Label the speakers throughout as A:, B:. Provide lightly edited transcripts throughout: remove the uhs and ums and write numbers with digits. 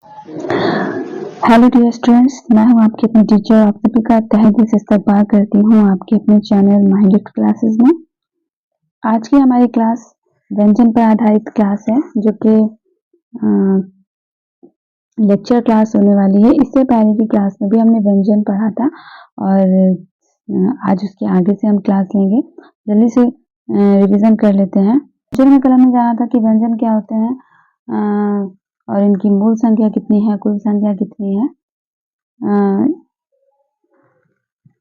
A: Hello dear students, मैं हूं आपकी अपनी टीचर। आप सभी का तहे दिल से इस्तकबाल करती हूं आपके अपने चैनल माय गिफ्ट क्लासेस में। आज की हमारी क्लास व्यंजन पर आधारित क्लास है, जो कि लेक्चर क्लास होने वाली है। इससे पहले की क्लास में भी हमने व्यंजन पढ़ा था और आज उसके आगे से हम क्लास लेंगे। जल्दी से रिवीजन कर लेते हैं। जो में कल हमने जाना था कि व्यंजन क्या होते हैं और इनकी मूल संख्या कितनी है, कुल संख्या कितनी है।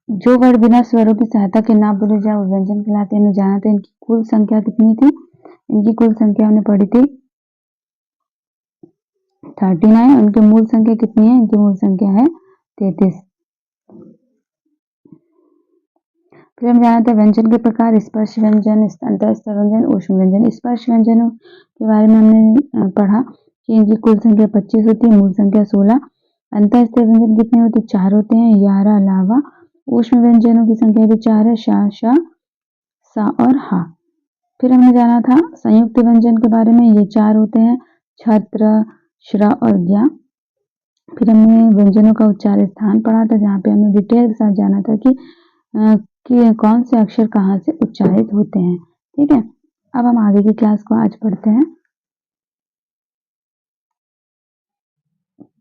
A: जो वर्ड बिना स्वरों की सहायता के ना बोले जाए वो व्यंजन कहलाते हैं। हमने जाना था इनकी कुल संख्या कितनी थी। इनकी कुल संख्या हमने पढ़ी थी 39। उनकी मूल संख्या कितनी है? इनकी मूल संख्या है 33। फिर हम जाना था व्यंजन के प्रकार, स्पर्श व्यंजन, अंतःस्थ व्यंजन, ऊष्म व्यंजन। स्पर्श व्यंजनों के बारे में हमने पढ़ा कि इनकी कुल संख्या 25 होती है, मूल संख्या 16। अंतःस्थ व्यंजन कितने होते? 4 होते हैं, 11 अलावा। ऊष्म व्यंजनों की संख्या भी 4 है, शा, शा, सा और हा। फिर हमने जाना था संयुक्त व्यंजन के बारे में। ये 4 होते हैं, छत्र, श्र और ज्ञा। फिर हमने व्यंजनों का उच्चार स्थान पढ़ा था, जहाँ पे हमने डिटेल के साथ जाना था कि कौन से अक्षर कहाँ से उच्चारित होते हैं। ठीक है, अब हम आगे की क्लास को आज पढ़ते हैं।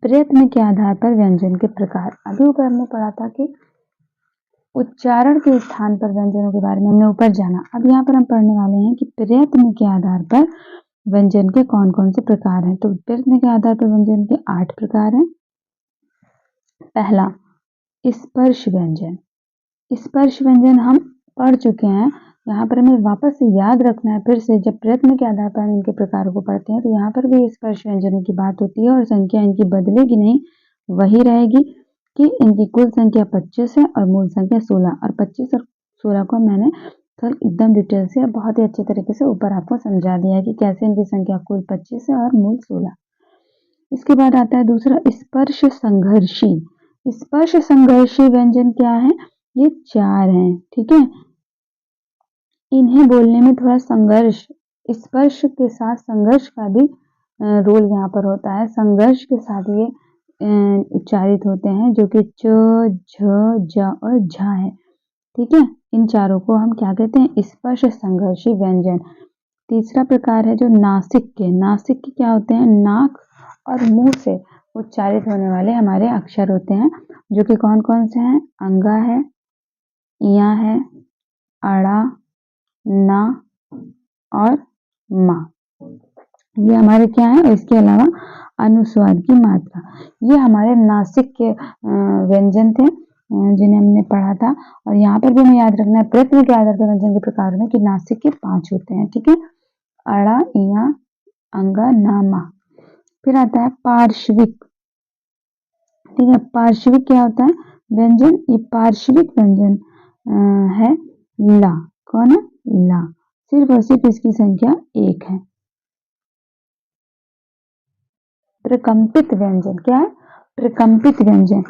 A: प्रयत्न के आधार पर व्यंजन के प्रकार। अभी ऊपर हमने पढ़ा था कि उच्चारण के स्थान पर व्यंजनों के बारे में हमने ऊपर जाना। अब यहाँ पर हम पढ़ने वाले हैं कि प्रयत्न के आधार पर व्यंजन के कौन कौन से प्रकार हैं। तो प्रयत्न के आधार पर व्यंजन के 8 प्रकार हैं। पहला, स्पर्श व्यंजन। स्पर्श व्यंजन हम पढ़ चुके हैं, यहाँ पर हमें वापस से याद रखना है। फिर से जब प्रयत्न के आधार पर हम इनके प्रकारों को पढ़ते हैं तो यहाँ पर भी स्पर्श व्यंजनों की बात होती है और संख्या इनकी बदलेगी नहीं, वही रहेगी कि इनकी कुल संख्या 25 है और मूल संख्या 16। और 25 और 16 को मैंने एकदम डिटेल से बहुत ही अच्छे तरीके से ऊपर आपको समझा दिया है कि कैसे इनकी संख्या कुल 25 है और मूल 16। इसके बाद आता है दूसरा, स्पर्श संघर्षी। स्पर्श संघर्षी व्यंजन क्या है? ये 4 हैं। ठीक है, इन्हें बोलने में थोड़ा संघर्ष, स्पर्श के साथ संघर्ष का भी रोल यहाँ पर होता है। संघर्ष के साथ ये उच्चारित होते हैं, जो कि च, झ, ज और झा है। ठीक है, इन चारों को हम क्या कहते हैं? स्पर्श संघर्षी व्यंजन। तीसरा प्रकार है जो नासिक के। नासिक के क्या होते हैं? नाक और मुंह से उच्चारित होने वाले हमारे अक्षर होते हैं, जो कि कौन कौन से हैं? अंगा है, इया है, अड़ा, ना और मा। ये हमारे क्या है? इसके अलावा अनुस्वार की मात्रा। ये हमारे नासिक के व्यंजन थे जिन्हें हमने पढ़ा था। और यहाँ पर भी हमें याद रखना है प्रयत्न के आधार पर व्यंजन के प्रकार में कि नासिक के 5 होते हैं। ठीक है, अड़ा, इया, अंगा, ना, मा। फिर आता है पार्श्विक। ठीक है, पार्श्विक क्या होता है? व्यंजन। ये पार्श्विक व्यंजन है ला। कौन है? ला। सिर्फ और सिर्फ इसकी संख्या 1 है। प्रकंपित व्यंजन क्या है? प्रकंपित व्यंजन,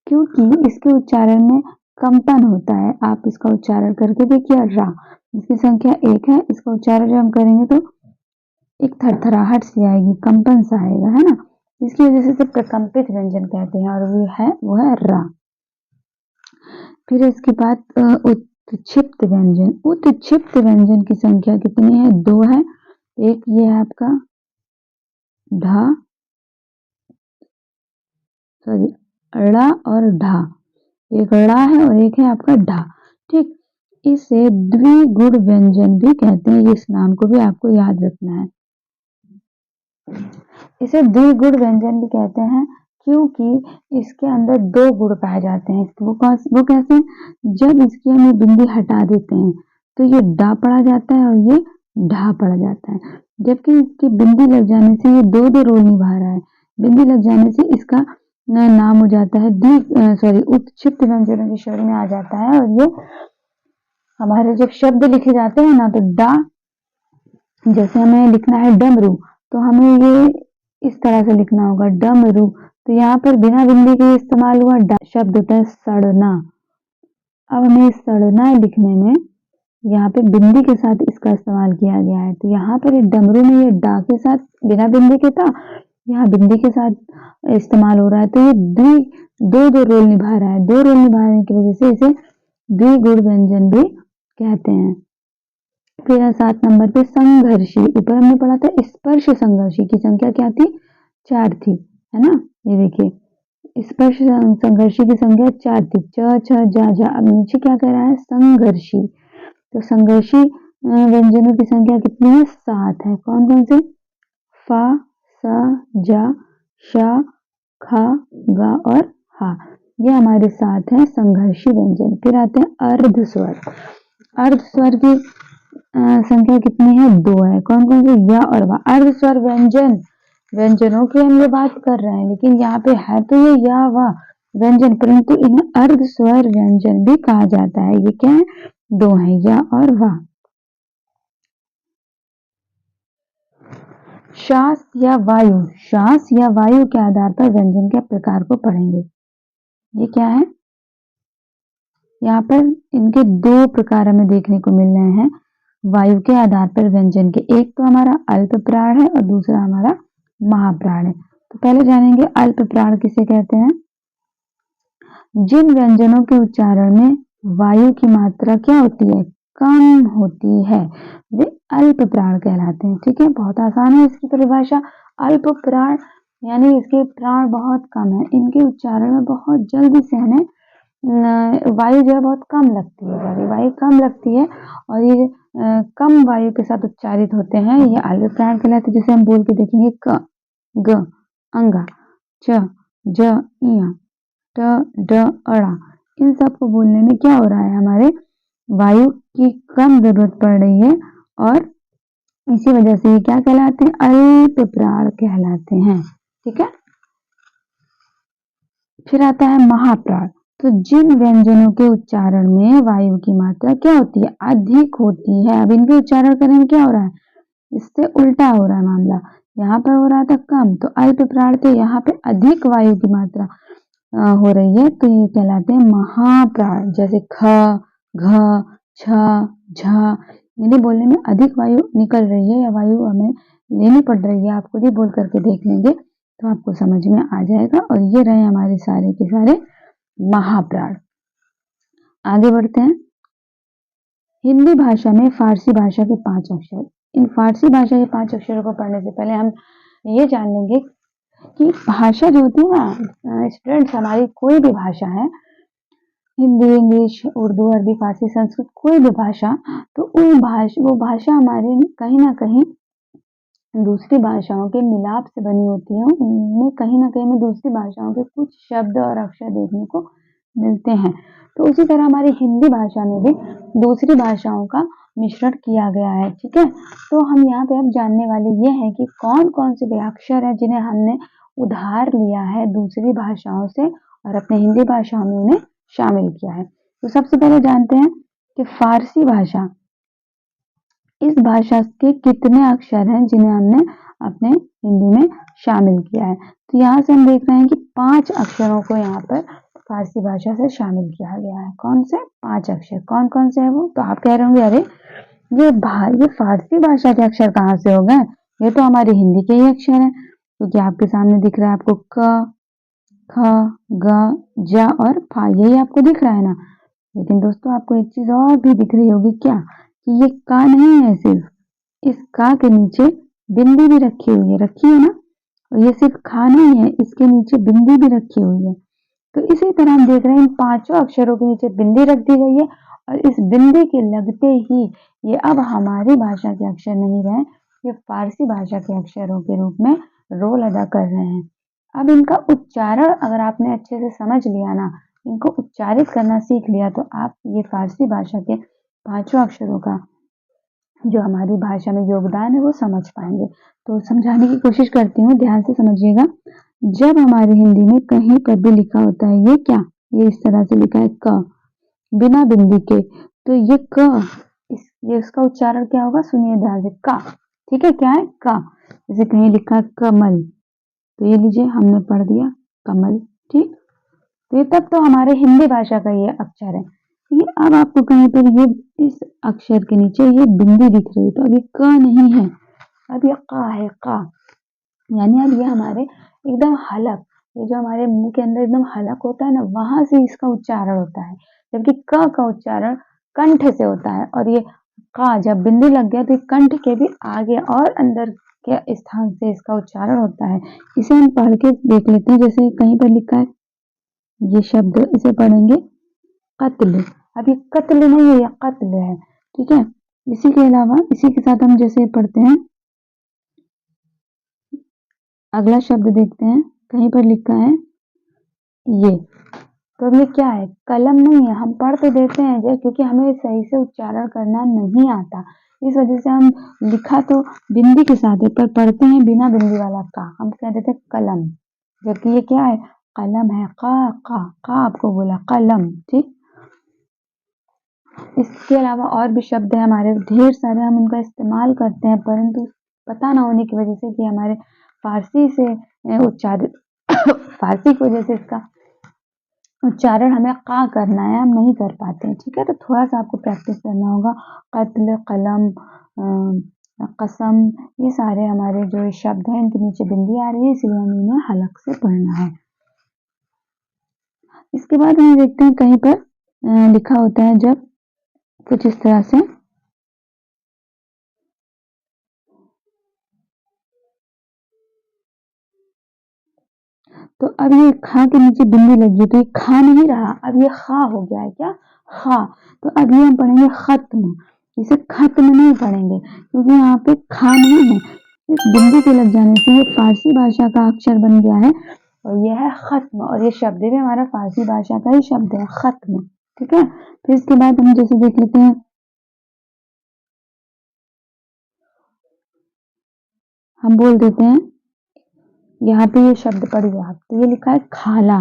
A: क्योंकि इसके उच्चारण में कंपन होता है। आप इसका उच्चारण करके देखिए, रा, इसकी संख्या 1 है। इसका उच्चारण जब हम करेंगे तो एक थरथराहट सी आएगी, कंपन सा आएगा, है ना। इसकी वजह से इसे प्रकंपित व्यंजन कहते हैं और वो है रा। फिर इसके बाद उत्क्षिप्त व्यंजन। उत्क्षिप्त व्यंजन की संख्या कितनी है? 2 है। एक ये है आपका ढा, सॉरी, अड़ा और ढा। एक अड़ा है और एक है आपका ढा। ठीक, इसे द्विगुण व्यंजन भी कहते हैं। इस नाम को भी आपको याद रखना है। इसे द्विगुण व्यंजन भी कहते हैं क्योंकि इसके अंदर 2 गुण पाए जाते हैं। वो कैसे? जब इसकी हम बिंदी हटा देते हैं तो ये डा पढ़ा जाता है और ये ढा पढ़ा जाता है। जबकि इसकी बिंदी लग जाने से ये 2 रोल निभा रहा है। बिंदी लग जाने से इसका नाम हो जाता है उत्क्षिप्त व्यंजनों की श्रेणी में आ जाता है। और ये हमारे जब शब्द लिखे जाते हैं ना, तो डा, जैसे हमें लिखना है डमरू, तो हमें ये इस तरह से लिखना होगा, डमरू। तो यहाँ पर बिना बिंदी के इस्तेमाल हुआ। शब्द होता है सड़ना। अब हमें सड़ना लिखने में यहाँ पे बिंदी के साथ इसका इस्तेमाल किया गया है। तो यहाँ पर डमरू में ये डा के साथ बिना बिंदी के था यहाँ बिंदी के साथ इस्तेमाल हो रहा है, तो ये दो रोल निभा रहा है। दो रोल निभाने की वजह से इसे द्विगुण व्यंजन भी कहते हैं। फिर 7 नंबर पे संघर्षी। ऊपर हमने पढ़ा था स्पर्श संघर्षी की संख्या क्या थी, 4 थी, है ना। ये देखिए स्पर्श संघर्षी की संख्या 4 थी, च छ जा जा। अब नीचे क्या कह रहा है, संघर्षी। तो संघर्षी व्यंजनों की संख्या कितनी है, 7 है। कौन कौन से, फा, सा, जा, शा, खा, गा और हा। ये हमारे 7 हैं संघर्षी व्यंजन। फिर आते हैं अर्ध स्वर। अर्ध स्वर की संख्या कितनी है, 2 है। कौन कौन से, या और वा। अर्ध स्वर व्यंजनों की हम ये बात कर रहे हैं, लेकिन यहाँ पे है तो ये या वा व्यंजन, परंतु इन्हें अर्ध स्वर व्यंजन भी कहा जाता है। ये क्या है, 2 है, या और वा। श्वास या वायु। श्वास या वायु के आधार पर व्यंजन के प्रकार को पढ़ेंगे। ये क्या है, यहाँ पर इनके 2 प्रकार हमें देखने को मिल रहे हैं वायु के आधार पर व्यंजन के। एक तो हमारा अल्प प्राण है और दूसरा हमारा महाप्राण है। तो पहले जानेंगे अल्प प्राण किसे कहते हैं। जिन व्यंजनों के उच्चारण में वायु की मात्रा क्या होती है, कम होती है, वे अल्प प्राण कहलाते हैं। ठीक है, बहुत आसान है इसकी परिभाषा। अल्प प्राण यानी इसके प्राण बहुत कम है, इनके उच्चारण में बहुत जल्दी से हमें वायु जो है बहुत कम लगती है, वायु कम लगती है और ये कम वायु के साथ उच्चारित होते हैं, ये अल्प प्राण कहलाते हैं। जैसे हम बोल के देखेंगे क, ग, अंगा, च, ज, इया, ट, ड, अड़ा। इन सब को बोलने में क्या हो रहा है, हमारे वायु की कम जरूरत पड़ रही है और इसी वजह से ये क्या कहलाते हैं, अल्प प्राण कहलाते हैं। ठीक है, फिर आता है महाप्राण। तो जिन व्यंजनों के उच्चारण में वायु की मात्रा क्या होती है, अधिक होती है। अब इनके उच्चारण करने में क्या हो रहा है, इससे उल्टा हो रहा है मामला। यहाँ पर हो रहा था कम, तो अल्प प्राण थे, यहाँ पे अधिक वायु की मात्रा हो रही है, तो ये कहलाते हैं महाप्राण। जैसे ख, घ, छ, झ, इन्हें बोलने में अधिक वायु निकल रही है या वायु हमें लेनी पड़ रही है। आप खुद ही बोल करके देख लेंगे तो आपको समझ में आ जाएगा। और ये रहे हमारे सारे के सारे महाप्राण। आगे बढ़ते हैं। हिंदी भाषा में फारसी भाषा के 5 अक्षर। इन फारसी भाषा के 5 अक्षरों को पढ़ने से पहले हम ये जान लेंगे कि भाषा जो होती है ना स्टूडेंट्स, हमारी कोई भी भाषा है, हिंदी, इंग्लिश, उर्दू, अरबी, फारसी, संस्कृत, कोई भी भाषा, तो वो भाषा हमारे कहीं ना कहीं दूसरी भाषाओं के मिलाप से बनी होती है। उनमें कहीं ना कहीं में दूसरी भाषाओं के कुछ शब्द और अक्षर देखने को मिलते हैं। तो उसी तरह हमारी हिंदी भाषा में भी दूसरी भाषाओं का मिश्रण किया गया है। ठीक है, तो हम यहाँ पे अब जानने वाले ये हैं कि कौन कौन से अक्षर हैं जिन्हें हमने उधार लिया है दूसरी भाषाओं से और अपने हिंदी भाषा में उन्हें शामिल किया है। तो सबसे पहले जानते हैं कि फारसी भाषा, इस भाषा के कितने अक्षर हैं जिन्हें हमने अपने हिंदी में शामिल किया है। तो यहाँ से हम देख रहे हैं कि 5 अक्षरों को यहाँ पर फारसी भाषा से शामिल किया गया है। कौन से 5 अक्षर, कौन कौन से है वो। तो आप कह रहे होंगे अरे ये फारसी भाषा के अक्षर कहाँ से हो गए, ये तो हमारे हिंदी के ही अक्षर हैं। क्योंकि आपके सामने दिख रहा है आपको क, ख, ग, जा और फा, यही आपको दिख रहा है ना। लेकिन दोस्तों आपको एक चीज और भी दिख रही होगी, क्या, कि ये का नहीं है, सिर्फ इस का के नीचे बिंदी भी रखी हुई है, रखी है ना। और ये सिर्फ खा नहीं है, इसके नीचे बिंदी भी रखी हुई है। तो इसी तरह हम देख रहे हैं इन 5 अक्षरों के नीचे बिंदी रख दी गई है और इस बिंदी के लगते ही ये अब हमारी भाषा के अक्षर नहीं रहे, ये फारसी भाषा के अक्षरों के रूप में रोल अदा कर रहे हैं। अब इनका उच्चारण अगर आपने अच्छे से समझ लिया ना, इनको उच्चारित करना सीख लिया, तो आप ये फारसी भाषा के 5 अक्षरों का जो हमारी भाषा में योगदान है वो समझ पाएंगे। तो समझाने की कोशिश करती हूँ, ध्यान से समझिएगा। जब हमारी हिंदी में कहीं पर भी लिखा होता है ये क्या, ये इस तरह से लिखा है क, बिना बिंदी के, तो ये क, ये इसका उच्चारण क्या होगा, सुनिए ध्यान से, का। ठीक है, क्या है, का। जैसे कहीं लिखा है कमल, तो ये लीजिए हमने पढ़ दिया कमल। ठीक, तो ये तब तो हमारे हिंदी भाषा का ये अक्षर है। अब आपको कहीं पर ये इस अक्षर के नीचे ये बिंदी दिख रही है, तो अभी क नहीं है, अब ये का है, का। यानी अब ये हमारे एकदम हलक, ये जो हमारे मुंह के अंदर एकदम हलक होता है ना, वहां से इसका उच्चारण होता है। जबकि क का उच्चारण कंठ से होता है, और ये का जब बिंदु लग गया तो कंठ के भी आगे और अंदर के स्थान से इसका उच्चारण होता है। इसे हम पढ़ के देख लेते हैं। जैसे कहीं पर लिखा है ये शब्द, इसे पढ़ेंगे कत्ल। अब ये कत्ल नहीं है, ये कत्ल है। ठीक है। इसी के अलावा इसी के साथ हम जैसे पढ़ते हैं, अगला शब्द देखते हैं। कहीं पर लिखा है ये, तो अब ये क्या है? कलम नहीं है। हम पढ़ तो देते हैं क्योंकि हमें सही से उच्चारण करना नहीं आता, इस वजह से हम लिखा तो बिंदी के साथ है पर पढ़ते हैं बिना बिंदी वाला का। हम कह देते हैं कलम, जबकि ये क्या है? कलम है। का आपको बोला कलम। ठीक। इसके अलावा और भी शब्द है हमारे ढेर सारे, हम उनका इस्तेमाल करते हैं, परंतु पता ना होने की वजह से कि हमारे फारसी से उच्चारित फारसी की वजह से इसका उच्चारण हमें का करना है, हम नहीं कर पाते हैं। ठीक है। तो थोड़ा सा आपको प्रैक्टिस करना होगा। कत्ल, कलम, कसम, ये सारे हमारे जो शब्द हैं इनके नीचे बिंदी आ रही है, इसलिए हमें इन्हें हलक से पढ़ना है। इसके बाद हम देखते हैं कहीं पर लिखा होता है जब कुछ इस तरह से, तो अब ये खा के नीचे बिंदी लगी, तो ये खा नहीं रहा, अब ये खा हो गया है। क्या? खा। तो अब ये हम पढ़ेंगे खत्म। इसे खत्म नहीं पढ़ेंगे क्योंकि यहाँ पे खा नहीं है। इस बिंदी के लग जाने से ये फारसी भाषा का अक्षर बन गया है और यह है खत्म, और ये शब्द भी हमारा फारसी भाषा का ही शब्द है, खत्म। ठीक है। फिर इसके बाद हम जैसे देख लेते हैं, हम बोल देते हैं यहाँ पे ये शब्द पढ़िए आप, तो ये लिखा है खाला,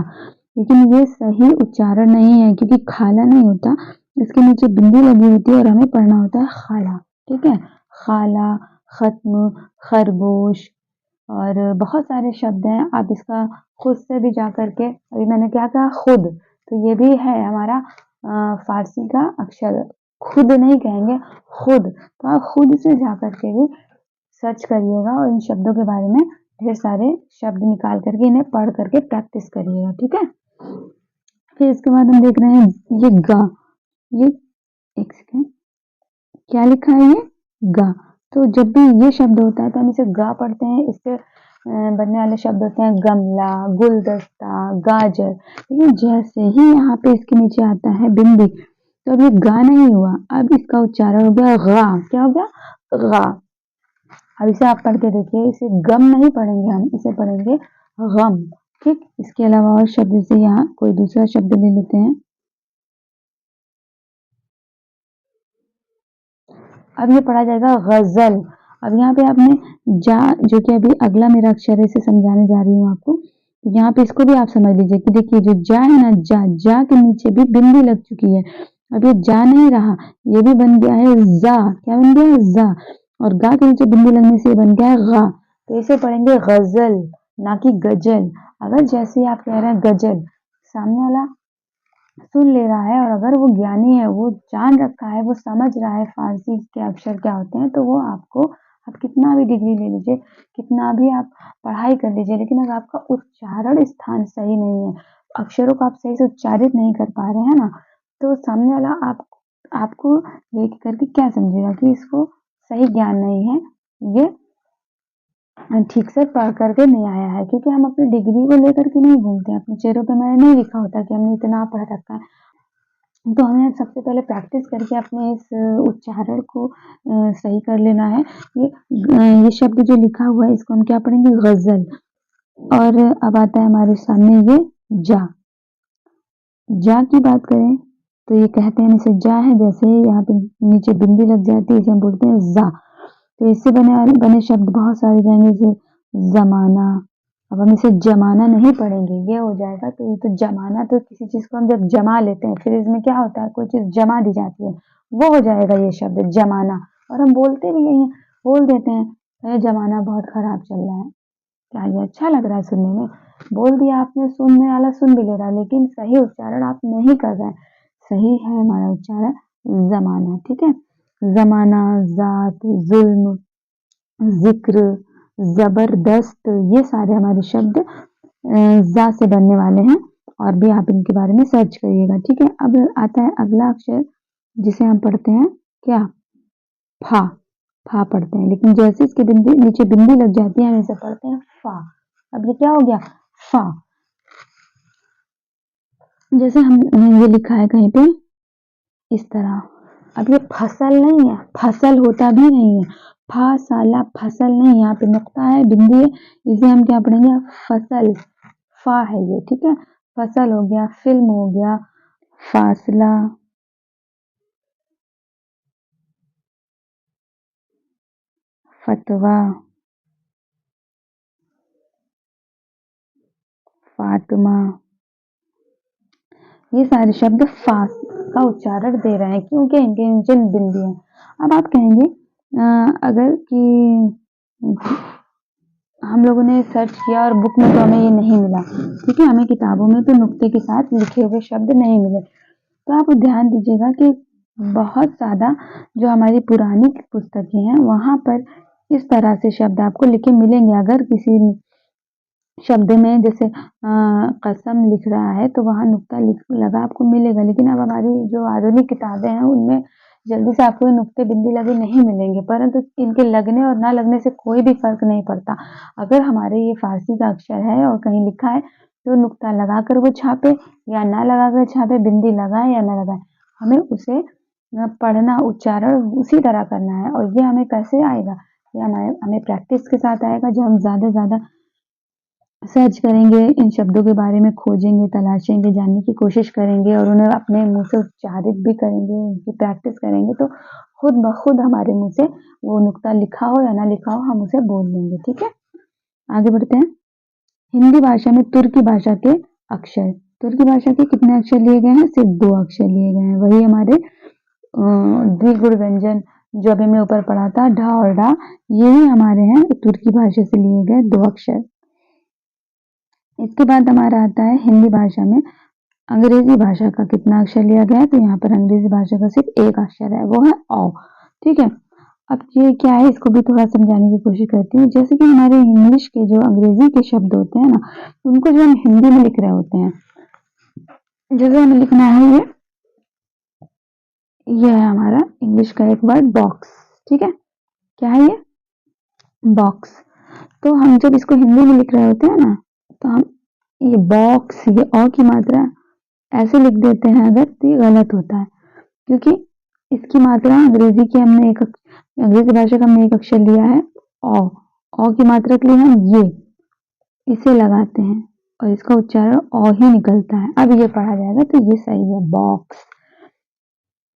A: लेकिन ये सही उच्चारण नहीं है क्योंकि खाला नहीं होता, इसके नीचे बिंदी लगी होती है और हमें पढ़ना होता है खाला। ठीक है। खाला, खत्म, खरगोश, और बहुत सारे शब्द हैं। आप इसका खुद से भी जा करके, अभी मैंने क्या कहा? खुद, तो ये भी है हमारा फारसी का अक्षर। खुद नहीं कहेंगे, खुद। तो आप खुद से जा करके भी सर्च करिएगा और इन शब्दों के बारे में ढेर सारे शब्द निकाल करके इन्हें पढ़ करके प्रैक्टिस करिएगा। ठीक है। फिर इसके बाद हम देख रहे हैं ये गा, ये एक सेकेंड, क्या लिखा है? ये गा। तो जब भी ये शब्द होता है तो हम इसे गा पढ़ते हैं। इससे बनने वाले शब्द होते हैं गमला, गुलदस्ता, गाजर। लेकिन जैसे ही यहाँ पे इसके नीचे आता है बिंदी, तो अब ये गा नहीं हुआ, अब इसका उच्चारण हो गया गा। क्या हो गया? गा। अब इसे आप पढ़ के देखिए, इसे गम नहीं पढ़ेंगे हम, इसे पढ़ेंगे गम। ठीक। इसके अलावा और शब्द से यहाँ कोई दूसरा शब्द ले लेते हैं। अब ये पढ़ा जाएगा गजल। अब यहाँ पे आपने जा, जो कि अभी अगला मेरा अक्षर है, इसे समझाने जा रही हूँ आपको। तो यहाँ पे इसको भी आप समझ लीजिए कि देखिए जो जा है ना, जा के नीचे भी बिंदी लग चुकी है। अब ये जा नहीं रहा, ये भी बन गया है जा। क्या बन गया है? जा। और गा के नीचे बिंदी लगने से ये बन गया है गा। तो इसे पढ़ेंगे गजल, ना कि गजल। अगर जैसे आप कह रहे हैं गजल, सामने वाला सुन ले रहा है और अगर वो ज्ञानी है, वो जान रखा है, वो समझ रहा है फारसी के अक्षर क्या होते हैं, तो वो आपको, आप कितना भी डिग्री ले लीजिए, कितना भी आप पढ़ाई कर लीजिए, लेकिन अगर आपका उच्चारण स्थान सही नहीं है, अक्षरों को आप सही से उच्चारित नहीं कर पा रहे हैं ना, तो सामने वाला आपको देख करके क्या समझेगा कि इसको सही ज्ञान नहीं है, ये ठीक से पढ़ करके नहीं आया है। क्योंकि हम अपनी डिग्री को लेकर के नहीं घूमते हैं, अपने चेहरों पे मैंने नहीं लिखा होता कि हमने इतना पढ़ रखा है। तो हमें सबसे पहले प्रैक्टिस करके अपने इस उच्चारण को सही कर लेना है। ये शब्द जो लिखा हुआ है इसको हम क्या पढ़ेंगे? गजल। और अब आता है हमारे सामने ये जा। जा की बात करें तो ये कहते हैं इसे जा है, जैसे यहाँ पे नीचे बिंदी लग जाती है इसे हम बोलते हैं जा। तो इससे बने शब्द बहुत सारे जाएंगे, जैसे जमाना। अब हम इसे जमाना नहीं पढ़ेंगे, ये हो जाएगा। तो ये तो जमाना, तो किसी चीज को हम जब जमा लेते हैं, फिर इसमें क्या होता है, कोई चीज जमा दी जाती है, वो हो जाएगा ये शब्द जमाना। और हम बोलते भी यही हैं, बोल देते हैं अरे जमाना बहुत खराब चल रहा है। क्या ये अच्छा लग रहा है सुनने में? बोल दिया आपने, सुनने वाला सुन भी ले रहा है, लेकिन सही उच्चारण आप नहीं कर रहे हैं। सही है हमारा उच्चारण जमाना। ठीक है। जमाना, जात, जुल्म, जिक्र, जबरदस्त, ये सारे हमारे शब्द जा से बनने वाले हैं और भी आप इनके बारे में सर्च करिएगा। ठीक है, अब आता है अगला अक्षर जिसे हम पढ़ते हैं क्या, फा। फा पढ़ते हैं, लेकिन जैसे इसके बिंदी नीचे बिंदी लग जाती है हम इसे पढ़ते हैं फा। अब ये क्या हो गया, फा। जैसे हम ये लिखा है कहीं पे इस तरह, अब ये फसल नहीं है, फसल होता भी नहीं है, फा साला फसल नहीं, यहाँ पे नुक्ता है, बिंदी है, इसे हम क्या पढ़ेंगे, फसल। फा है ये, ठीक है। फसल हो गया, फिल्म हो गया, फासला, फतवा, फातिमा, ये सारे शब्द फा का उच्चारण दे रहे हैं क्योंकि इनके जिन बिंदी हैं। अब आप कहेंगे अगर कि हम लोगों ने सर्च किया और बुक में तो हमें ये नहीं मिला, ठीक है, हमें किताबों में तो नुक्ते के साथ लिखे हुए शब्द नहीं मिले, तो आप ध्यान दीजिएगा कि बहुत ज़्यादा जो हमारी पुरानी पुस्तकें हैं वहाँ पर इस तरह से शब्द आपको लिखे मिलेंगे। अगर किसी शब्द में जैसे कसम लिख रहा है तो वहाँ नुक्ता लगा आपको मिलेगा, लेकिन अब हमारी जो आधुनिक किताबें हैं उनमें जल्दी से आपको नुक्ते बिंदी लगे नहीं मिलेंगे, परंतु इनके लगने और ना लगने से कोई भी फर्क नहीं पड़ता। अगर हमारे ये फारसी का अक्षर है और कहीं लिखा है तो नुक्ता लगाकर वो छापे या ना लगाकर छापे, बिंदी लगाए या ना लगाए, हमें उसे पढ़ना उच्चारण उसी तरह करना है। और ये हमें कैसे आएगा, ये हमें प्रैक्टिस के साथ आएगा, जो हम ज़्यादा से ज़्यादा सर्च करेंगे, इन शब्दों के बारे में खोजेंगे, तलाशेंगे, जानने की कोशिश करेंगे और उन्हें अपने मुंह से उच्चारित भी करेंगे, उनकी प्रैक्टिस करेंगे, तो खुद ब खुद हमारे मुंह से वो नुक्ता लिखा हो या ना लिखा हो हम उसे बोल लेंगे। ठीक है, आगे बढ़ते हैं। हिंदी भाषा में तुर्की भाषा के अक्षर, तुर्की भाषा के कितने अक्षर लिए गए हैं, सिर्फ 2 अक्षर लिए गए हैं, वही हमारे द्विगुण व्यंजन जो अभी मैं ऊपर पढ़ा था, ढा और डा, यही हमारे हैं तुर्की भाषा से लिए गए 2 अक्षर। इसके बाद हमारा आता है हिंदी भाषा में अंग्रेजी भाषा का कितना अक्षर लिया गया है, तो यहाँ पर अंग्रेजी भाषा का सिर्फ 1 अक्षर है, वो है औ। ठीक है, अब ये क्या है इसको भी थोड़ा समझाने की कोशिश करती हूँ। जैसे कि हमारे इंग्लिश के जो अंग्रेजी के शब्द होते हैं ना, उनको जो हम हिंदी में लिख रहे होते हैं, जैसे हमें लिखना है ये है हमारा इंग्लिश का एक वर्ड बॉक्स। ठीक है, क्या है ये, बॉक्स। तो हम जब इसको हिंदी में लिख रहे होते हैं ना, तो हम ये बॉक्स, ये औ की मात्रा ऐसे लिख देते हैं अगर, तो ये गलत होता है, क्योंकि इसकी मात्रा अंग्रेजी भाषा का हमने एक अक्षर लिया है औ की मात्रा के लिए हम ये इसे लगाते हैं और इसका उच्चारण औ ही निकलता है। अब ये पढ़ा जाएगा तो ये सही है, बॉक्स।